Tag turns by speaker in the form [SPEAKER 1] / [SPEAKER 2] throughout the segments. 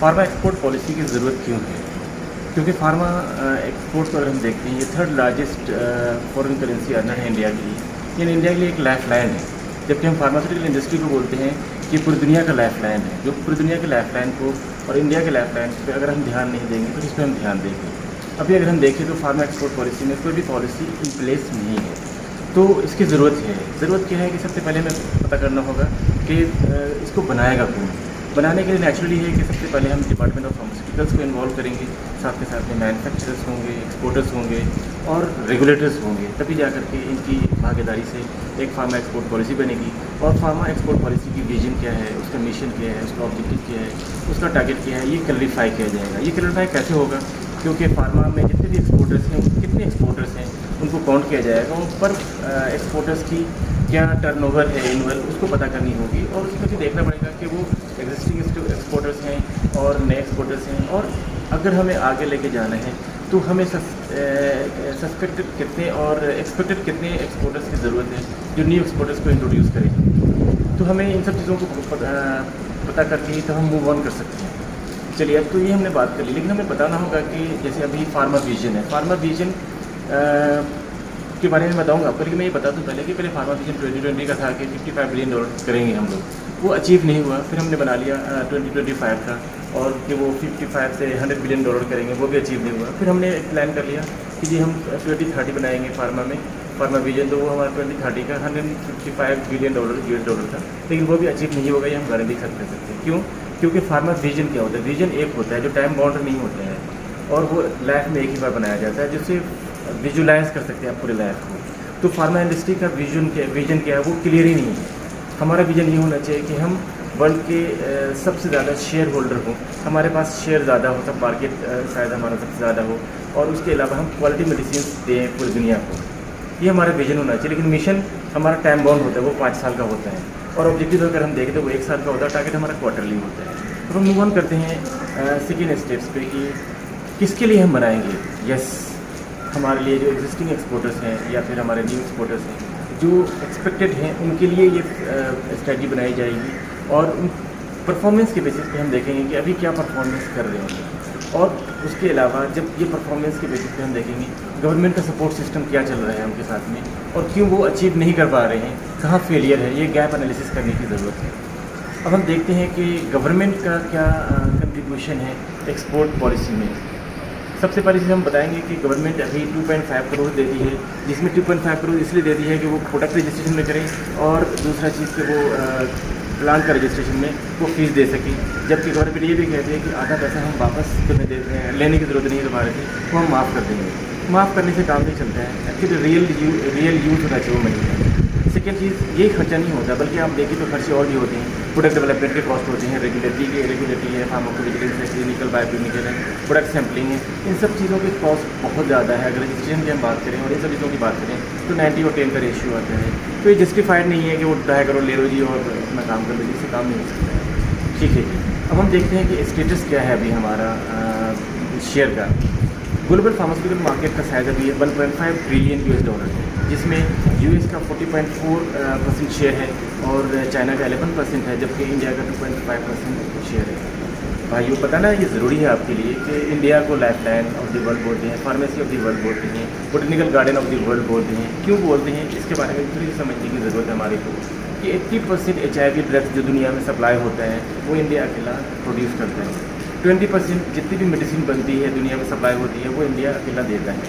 [SPEAKER 1] Pharma export policy की ज़रूरत क्यों है? क्योंकि फार्मा एक्सपोर्ट को अगर हम देखते हैं, ये third largest foreign currency earner है इंडिया के लिए। ये इंडिया के लिए एक लाइफ लाइन है। जबकि हम फार्मास्यूटिकल इंडस्ट्री को बोलते हैं कि पूरी दुनिया का लाइफ लाइन है। जो पूरी दुनिया के लाइफ लाइन को और इंडिया के लाइफ लाइन पर अगर हम ध्यान नहीं देंगे तो इस पर हम ध्यान देंगे। अभी अगर हम देखें तो फार्मा एक्सपोर्ट पॉलिसी में कोई भी पॉलिसी इन प्लेस नहीं है, तो इसकी ज़रूरत है। ज़रूरत क्या है कि सबसे पहले हमें पता करना होगा कि इसको बनाएगा कौन। बनाने के लिए नेचुरली है कि सबसे पहले हम डिपार्टमेंट ऑफ फार्मास्यूटिकल्स को इन्वॉल्व करेंगे, साथ के साथ में मैन्युफैक्चरर्स होंगे, एक्सपोर्टर्स होंगे और रेगुलेटर्स होंगे, तभी जा करके इनकी भागीदारी से एक फार्मा एक्सपोर्ट पॉलिसी बनेगी। और फार्मा एक्सपोर्ट पॉलिसी की विजन क्या है, उसका मिशन क्या है, उसका ऑब्जेक्टिव क्या है, उसका टारगेट क्या है, ये क्लैरिफाई किया जाएगा। ये क्लैरिफाई कैसे होगा? क्योंकि फार्मा में जितने भी एक्सपोर्टर्स हैं, कितने एक्सपोर्टर्स हैं, उनको काउंट किया जाएगा। उन पर एक्सपोर्टर्स की क्या टर्नओवर है एनुअल, उसको पता करनी होगी। और उसमें से देखना पड़ेगा कि वो एग्जिस्टिंग एक्सपोर्टर्स हैं और नए एक्सपोर्टर्स हैं। और अगर हमें आगे लेके जाना है तो हमें सस्पेक्टेड कितने और एक्सपेक्टेड कितने एक्सपोर्टर्स की ज़रूरत है जो न्यू एक्सपोर्टर्स को इंट्रोड्यूस करें। तो हमें इन सब चीज़ों को पता करके ही तो हम मूव ऑन कर सकते हैं। चलिए, अब तो ये हमने बात कर ली, लेकिन हमें बताना होगा कि जैसे अभी फार्मा विजन है, फार्मा विजन के बारे में बताऊंगा आपको। लेकिन मैं ये बता दूं पहले कि फार्मा विजन 2020 का था कि $55 बिलियन करेंगे हम लोग। वो अचीव नहीं हुआ। फिर हमने बना लिया 2025 का, और कि वो 55 से $100 बिलियन करेंगे, वो भी अचीव नहीं हुआ। फिर हमने एक प्लान कर लिया कि जी हम 2030 बनाएंगे फार्मा में, फार्मा विजन। तो वो हमारा 2030 का $155 बिलियन US था, लेकिन वो भी अचीव नहीं होगा, ये हम गारंटी कर सकते हैं। क्यों? क्योंकि फार्मा विजन क्या होता है? विजन एक होता है जो टाइम बाउंड नहीं होता है, और वो लाइफ में एक ही बार बनाया जाता है, जिससे विजुलाइज कर सकते हैं आप पूरे लाइफ को। तो फार्मा इंडस्ट्री का विजन क्या है, वो क्लियर ही नहीं है। हमारा विजन ये होना चाहिए कि हम वर्ल्ड के सबसे ज़्यादा शेयर होल्डर हों, हमारे पास शेयर ज़्यादा हो, सब मार्केट शायद हमारा सबसे ज़्यादा हो, और उसके अलावा हम क्वालिटी मेडिसिन दें पूरी दुनिया को। ये हमारा विजन होना चाहिए। लेकिन मिशन हमारा टाइम बाउंड होता है, वो 5 साल का होता है, और ऑब्जेक्टिव अगर हम देखें तो वो 1 साल का होता है। टारगेट हमारा क्वार्टरली होता है। तो हम मूव ऑन करते हैं सेकेंड स्टेप्स पे कि किसके लिए हम बनाएंगे। यस, हमारे लिए जो एग्जिस्टिंग एक्सपोर्टर्स हैं या फिर हमारे न्यू एक्सपोर्टर्स हैं जो एक्सपेक्टेड हैं, उनके लिए ये स्ट्रेटजी बनाई जाएगी। और उन परफॉर्मेंस के बेसिस पे हम देखेंगे कि अभी क्या परफॉर्मेंस कर रहे हैं। और उसके अलावा जब ये परफॉर्मेंस के बेसिस पे हम देखेंगे गवर्नमेंट का सपोर्ट सिस्टम क्या चल रहा है उनके साथ में, और क्यों वो अचीव नहीं कर पा रहे हैं, कहाँ फेलियर है, ये गैप एनालिसिस करने की ज़रूरत है। अब हम देखते हैं कि गवर्नमेंट का क्या कंट्रीब्यूशन है एक्सपोर्ट पॉलिसी में। सबसे पहले चीज़ हम बताएंगे कि गवर्नमेंट अभी 2.5 करोड़ देती है, जिसमें 2.5 करोड़ इसलिए देती है कि वो प्रोडक्ट रजिस्ट्रेशन में करें, और दूसरा चीज़ कि वो प्लांट का रजिस्ट्रेशन में वो फीस दे सकें। जबकि गवर्नमेंट ये भी कहती है कि आधा पैसा हम वापस तुम्हें दे रहे हैं, लेने की ज़रूरत नहीं है तुम्हारे से, वो हम माफ़ कर देंगे। माफ़ करने से काम नहीं चलता है, एक्चुअली रियल यूज़ होना चाहिए वो मनी का। सेकेंड चीज़, ये खर्चा नहीं होता, बल्कि आप देखिए तो खर्चे और भी होते हैं। प्रोडक्ट डेवलपमेंट के कॉस्ट होते हैं, रेगुलेटरी है, फार्माकोविजिलेंस है, क्लिनिकल बायोकेमिकल है, प्रोडक्ट सैम्पलिंग है। इन सब चीज़ों की कॉस्ट बहुत ज़्यादा है। अगर रजिस्ट्रेशन की हम बात करें और इन सब चीज़ों की बात करें तो 90 और 10 का रेशियो आता है। तो ये जस्टिफाइड नहीं है कि वो 2.5 करोड़ ले लो जी और अपना काम कर लो, जिससे काम नहीं हो सकता है। ठीक है जी, अब हम देखते हैं कि स्टेटस क्या है अभी हमारा शेयर का। ग्लोबल फार्मास्यूटिकल मार्केट का साइज अभी $1.5 ट्रिलियन है, जिसमें यूएस का 40.4% शेयर है और चाइना का 11% है, जबकि इंडिया का 2.5% शेयर है। भाइयों, पता ना ये ज़रूरी है आपके लिए कि इंडिया को life line of the world बोलते हैं, फार्मेसी ऑफ द वर्ल्ड बोलते हैं, botanical garden of the world बोलते हैं। क्यों बोलते हैं, इसके बारे में थोड़ी समझने की ज़रूरत है हमारे को। कि 80% HIV ड्रग्स जो दुनिया में सप्लाई होता है वो इंडिया अकेला प्रोड्यूस करता है। 20% जितनी भी मेडिसिन बनती है दुनिया में सप्लाई होती है वो इंडिया अकेला देता है।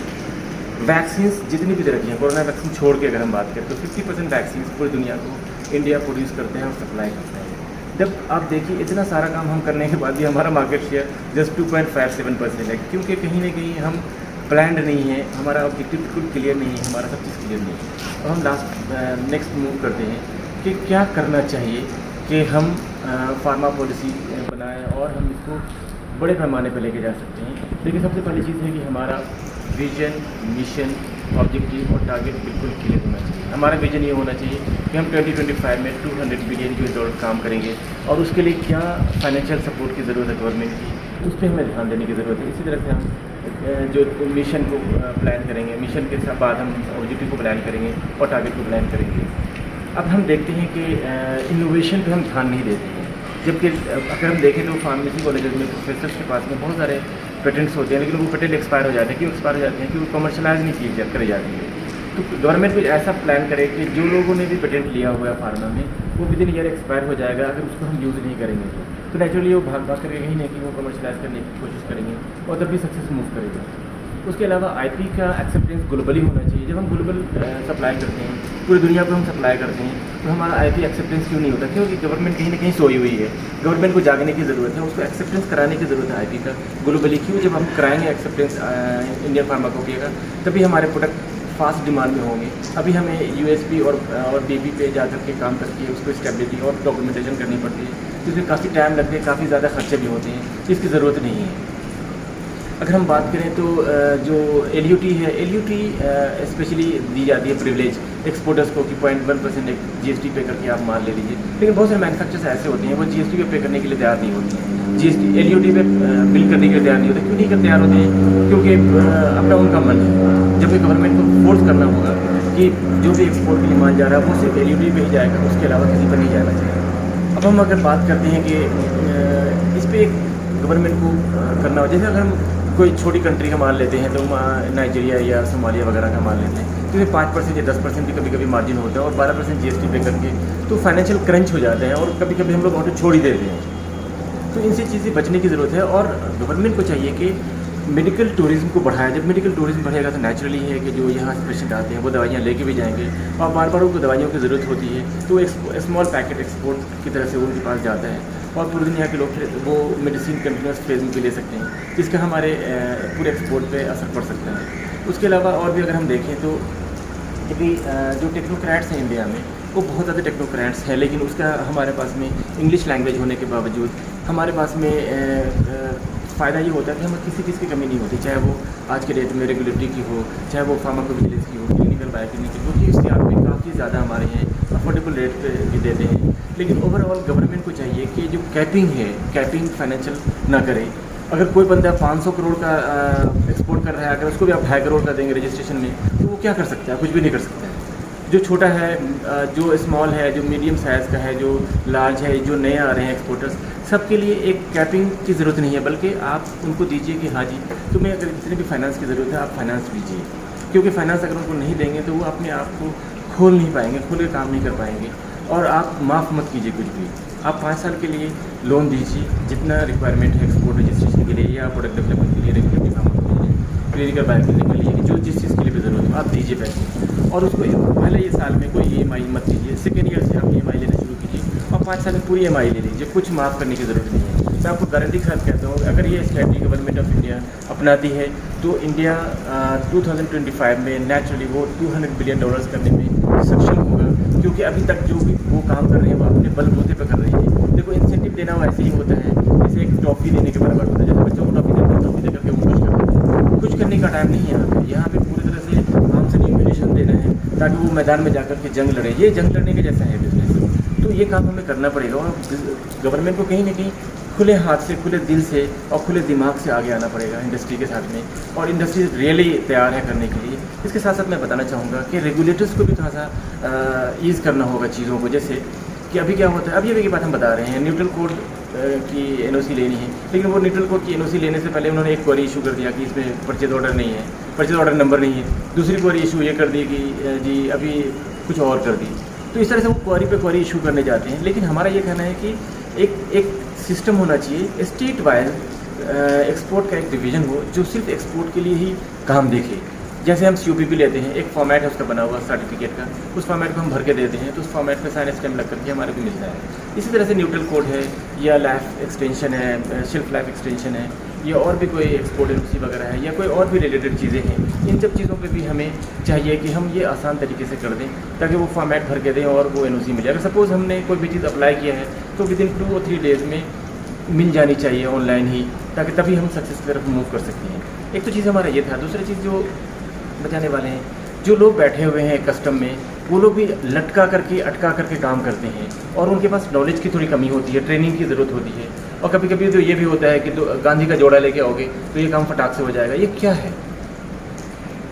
[SPEAKER 1] वैक्सीन्स जितनी भी रखी हैं, कोरोना वैक्सीन छोड़ के अगर हम बात करें तो 50% वैक्सीन पूरी दुनिया को इंडिया प्रोड्यूस करते हैं और सप्लाई करते हैं। जब आप देखिए इतना सारा काम हम करने के बाद भी हमारा मार्केट शेयर जस्ट 2.57% है, क्योंकि कहीं ना कहीं हम प्लान्ड नहीं है, हमारा ऑब्जेक्टिव बिल्कुल क्लियर नहीं है, हमारा सब चीज़ क्लियर नहीं है। और हम नेक्स्ट मूव करते हैं कि क्या करना चाहिए कि हम फार्मा पॉलिसी बनाएं और हम इसको बड़े पैमाने पर लेके जा सकते हैं। लेकिन सबसे पहली चीज़ है कि हमारा विजन, मिशन, ऑब्जेक्टिव और टारगेट बिल्कुल क्लियर होना चाहिए। हमारा विजन ये होना चाहिए कि हम 2025 में $200 बिलियन काम करेंगे, और उसके लिए क्या फाइनेंशियल सपोर्ट की ज़रूरत है गवर्नमेंट की, उस पर हमें ध्यान देने की ज़रूरत है। इसी तरह से हम जो मिशन को प्लान करेंगे, मिशन के बाद हम ऑब्जेक्टिव को प्लान करेंगे और टारगेट को प्लान करेंगे। अब हम देखते हैं कि इनोवेशन पे हम ध्यान नहीं देते हैं। जबकि अगर हम देखें तो फार्मेसी कॉलेज में प्रोफेसर्स के पास में बहुत सारे पेटेंट्स होते हैं, लेकिन वो पेटेंट एक्सपायर हो जाते हैं। क्यों एक्सपायर हो जाते हैं? क्योंकि कमर्शलाइज नहीं की करी जाती है। तो गवर्नमेंट भी ऐसा प्लान करे कि जो लोगों ने भी पेटेंट लिया हुआ है फार्मा में, वो विद इन ईयर एक्सपायर हो जाएगा अगर उसको हम यूज़ नहीं करेंगे तो नेचुरली वो भाग करके कहीं ना कहीं वो कमर्शलाइज करने की कोशिश करेंगे और तब भी सक्सेस मूव करेगा। उसके अलावा आईपी का एक्सेप्टेंस ग्लोबली होना चाहिए। जब हम ग्लोबल सप्लाई करते हैं, पूरी दुनिया को हम सप्लाई करते हैं, तो हमारा आईपी एक्सेप्टेंस क्यों नहीं होता? क्योंकि गवर्नमेंट कहीं ना कहीं सोई हुई है। गवर्नमेंट को जागने की ज़रूरत है, उसको एक्सेप्टेंस कराने की ज़रूरत है आईपी का ग्लोबली। क्यों? जब हम कराएंगे एक्सेप्टेंस इंडियन फार्माकोपिया का, तभी हमारे प्रोडक्ट फास्ट डिमांड में होंगे। अभी हमें यूएसपी और बीपी पे जाकर के काम करके उसको स्टेबिलिटी और डॉक्यूमेंटेशन करनी पड़ती है, जिसमें काफ़ी टाइम लगते हैं, काफ़ी ज़्यादा खर्चे भी होते हैं, इसकी ज़रूरत नहीं है। अगर हम बात करें तो जो LUT है, LUT स्पेशली दी जाती है प्रिविलेज एक्सपोर्टर्स को कि 0.1% एक GST पे करके आप माल ले लीजिए। लेकिन बहुत सारे मैन्युफैक्चर्स ऐसे होते हैं वो GST पे करने के लिए तैयार नहीं होते हैं, GST LUT पे बिल करने के लिए तैयार नहीं होते। क्यों नहीं कर तैयार होते हैं? क्योंकि अपना उनका मन है। जब गवर्नमेंट को फोर्स करना होगा कि जो भी एक्सपोर्ट के लिए माल जा रहा है वो सिर्फ LUT पे ही जाएगा, उसके अलावा किसी पर नहीं जाना चाहिए। अब हम अगर बात करते हैं कि इस पर गवर्नमेंट को करना हो, जैसे अगर हम कोई छोटी कंट्री का माल लेते हैं तो नाइजीरिया या सोमालिया वगैरह का माल लेते हैं तो इसमें 5% या 10% भी कभी कभी मार्जिन होता है और 12% GST पे करके तो फाइनेंशियल क्रंच हो जाते हैं और कभी कभी हम लोग ऑर्डर छोड़ ही देते हैं। तो इनसे चीज़ें बचने की ज़रूरत है और गवर्नमेंट को चाहिए कि मेडिकल टूरिज़्म को बढ़ाया। जब मेडिकल टूरिज़्म बढ़ेगा तो नेचुरली है कि जो यहाँ पेशेंट आते हैं वो दवाइयाँ लेके भी जाएंगे और बार बार उनको दवाइयों की ज़रूरत होती है, तो एक स्मॉल पैकेट एक्सपोर्ट की तरह से उनके पास जाता है और पूरी दुनिया के लोग फिर वो मेडिसिन कंटिन्यूस फेज में भी ले सकते हैं, जिसका हमारे पूरे एक्सपोर्ट पे असर पड़ सकता है। उसके अलावा और भी अगर हम देखें तो अभी जो टेक्नोक्रेट्स हैं इंडिया में, वो बहुत ज़्यादा टेक्नोक्रेट्स हैं, लेकिन उसका हमारे पास में इंग्लिश लैंग्वेज होने के बावजूद हमारे पास में फ़ायदा ये होता है कि हमें किसी चीज़ की कमी नहीं होती, चाहे वो आज के डेट में रेगुलेटरी की हो, चाहे वो फार्माकोविजिलेंस की हो, क्लिनिकल बायोक्लिनिकल, क्योंकि इसके आप भी काफ़ी ज़्यादा हमारे यहाँ अफोर्डेबल रेट पे भी देते हैं। लेकिन ओवरऑल गवर्नमेंट को चाहिए कि जो कैपिंग है, कैपिंग फाइनेंशियल ना करे। अगर कोई बंदा 500 करोड़ का एक्सपोर्ट कर रहा है, अगर उसको भी आप 2.5 करोड़ का देंगे रजिस्ट्रेशन में, तो वो क्या कर सकता है? कुछ भी नहीं कर सकता है। जो छोटा है, जो स्मॉल है, जो मीडियम साइज़ का है, जो लार्ज है, जो नए आ रहे हैं एक्सपोर्टर्स, सबके लिए एक कैपिंग की ज़रूरत नहीं है, बल्कि आप उनको दीजिए कि हाँ जी तुम्हें अगर जितने भी फाइनेंस की ज़रूरत है आप फाइनेंस दीजिए, क्योंकि फाइनेंस अगर उनको नहीं देंगे तो वो अपने आप को खोल नहीं पाएंगे, खुल के काम नहीं कर पाएंगे। और आप माफ़ मत कीजिए कुछ भी, आप 5 साल के लिए लोन दीजिए जितना रिक्वायरमेंट है एक्सपोर्ट रजिस्ट्रेशन के लिए या प्रोडक्ट डेवलपमेंट के लिए, रेगुलेटरी काम के लिए, क्लिनिकल बायोक्लिनिक के लिए, जो जिस चीज़ के लिए भी ज़रूरत है आप दीजिए पैसे। और उसको पहले ये साल में कोई EMI मत कीजिए, सेकेंड ईयर से आप EMI लेना शुरू कीजिए और 5 साल में पूरी EMI ले लीजिए, कुछ माफ़ करने की ज़रूरत नहीं है। मैं आपको गारंटी के साथ कहता हूँ, अगर ये स्ट्रेटजी गवर्नमेंट ऑफ इंडिया अपनाती है तो इंडिया 2025 में नेचुरली वो $200 बिलियन करने में सक्षम होगा, क्योंकि अभी तक जो भी वो काम कर रहे हैं वो अपने बलबूते पर कर रहे हैं। देखो इंसेंटिव देना वो ऐसे ही होता है जैसे एक टॉफ़ी देने के बराबर होता है, जैसे बच्चों को टॉफ़ी देते हैं, टॉफ़ी देकर के वो खुश करते हैं। कुछ करने का टाइम नहीं है यहाँ पे पूरी तरह से आर्म्स एंड एम्यूनिशन देना है ताकि वो मैदान में जाकर के जंग लड़े। ये जंग लड़ने के जैसा है बिजनेस, तो ये काम हमें करना पड़ेगा और गवर्नमेंट को कहीं ना कहीं खुले हाथ से, खुले दिल से और खुले दिमाग से आगे आना पड़ेगा इंडस्ट्री के साथ में, और इंडस्ट्री रियली तैयार है करने के लिए। इसके साथ साथ मैं बताना चाहूँगा कि रेगुलेटर्स को भी थोड़ा सा ईज़ करना होगा चीज़ों को, जैसे कि अभी क्या होता है, अभी की बात हम बता रहे हैं, न्यूट्रल कोड की NOC लेनी है, लेकिन वो न्यूट्रल कोड की NOC लेने से पहले उन्होंने एक क्वेरी इशू कर दिया कि इसमें परचेज ऑर्डर नहीं है, परचेज ऑर्डर नंबर नहीं है। दूसरी क्वेरी इशू ये कर दी कि जी अभी कुछ और कर दी। तो इस तरह से वो क्वेरी पे क्वेरी इशू करने जाते हैं। लेकिन हमारा ये कहना है कि एक सिस्टम होना चाहिए, स्टेट वाइज एक्सपोर्ट का एक डिवीज़न हो जो सिर्फ एक्सपोर्ट के लिए ही काम देखे। जैसे हम COPP लेते हैं, एक फॉर्मेट है उसका बना हुआ सर्टिफिकेट का, उस फॉर्मेट को हम भर के देते हैं तो उस फॉर्मेट में साइन स्टैम्प लग करके हमारे को मिलता है। इसी तरह से न्यूट्रल कोड है या लाइफ एक्सटेंशन है, शेल्फ लाइफ एक्सटेंशन है, या और भी कोई एक्सपोर्ट NOC वगैरह है, या कोई और भी रिलेटेड चीज़ें हैं, इन सब चीज़ों पे भी हमें चाहिए कि हम ये आसान तरीके से कर दें ताकि वो फॉर्मेट भर के दें और वो NOC मिले। अगर सपोज़ हमने कोई भी चीज़ अप्लाई किया है तो विदिन 2 और 3 डेज़ में मिल जानी चाहिए ऑनलाइन ही, ताकि तभी हम सक्सेस की तरफ मूव कर सकते हैं। एक तो चीज़ हमारा ये था। दूसरी चीज़ जो बचाने वाले हैं, जो लोग बैठे हुए हैं कस्टम में, वो लोग भी लटका करके अटका करके काम करते हैं और उनके पास नॉलेज की थोड़ी कमी होती है, ट्रेनिंग की ज़रूरत होती है। और कभी कभी तो ये भी होता है कि तो गांधी का जोड़ा लेके आओगे तो ये काम फटाक से हो जाएगा। ये क्या है?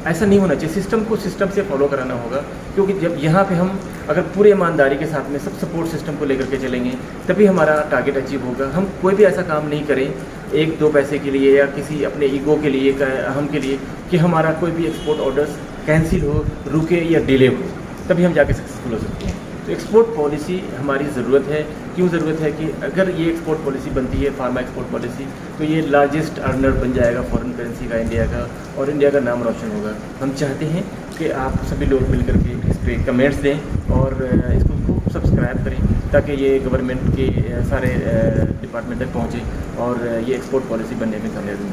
[SPEAKER 1] ऐसा नहीं होना चाहिए। सिस्टम को सिस्टम से फॉलो कराना होगा, क्योंकि जब यहाँ पे हम अगर पूरे ईमानदारी के साथ में सब सपोर्ट सिस्टम को लेकर के चलेंगे तभी हमारा टारगेट अचीव होगा। हम कोई भी ऐसा काम नहीं करें एक दो पैसे के लिए या किसी अपने ईगो के लिए हम के लिए कि हमारा कोई भी एक्सपोर्ट ऑर्डर्स कैंसिल हो, रुके या डिले हो, तभी हम जाके सक्सेसफुल हो सकते हैं। तो एक्सपोर्ट पॉलिसी हमारी ज़रूरत है। क्यों ज़रूरत है कि अगर ये एक्सपोर्ट पॉलिसी बनती है, फार्मा एक्सपोर्ट पॉलिसी, तो ये लार्जेस्ट अर्नर बन जाएगा फॉरेन करेंसी का इंडिया का, और इंडिया का नाम रोशन होगा। हम चाहते हैं कि आप सभी लोग मिलकर के इस पर कमेंट्स दें और इसको खूब सब्सक्राइब करें ताकि ये गवर्नमेंट के सारे डिपार्टमेंट तक पहुँचे और ये एक्सपोर्ट पॉलिसी बनने में कामयाबी मिले।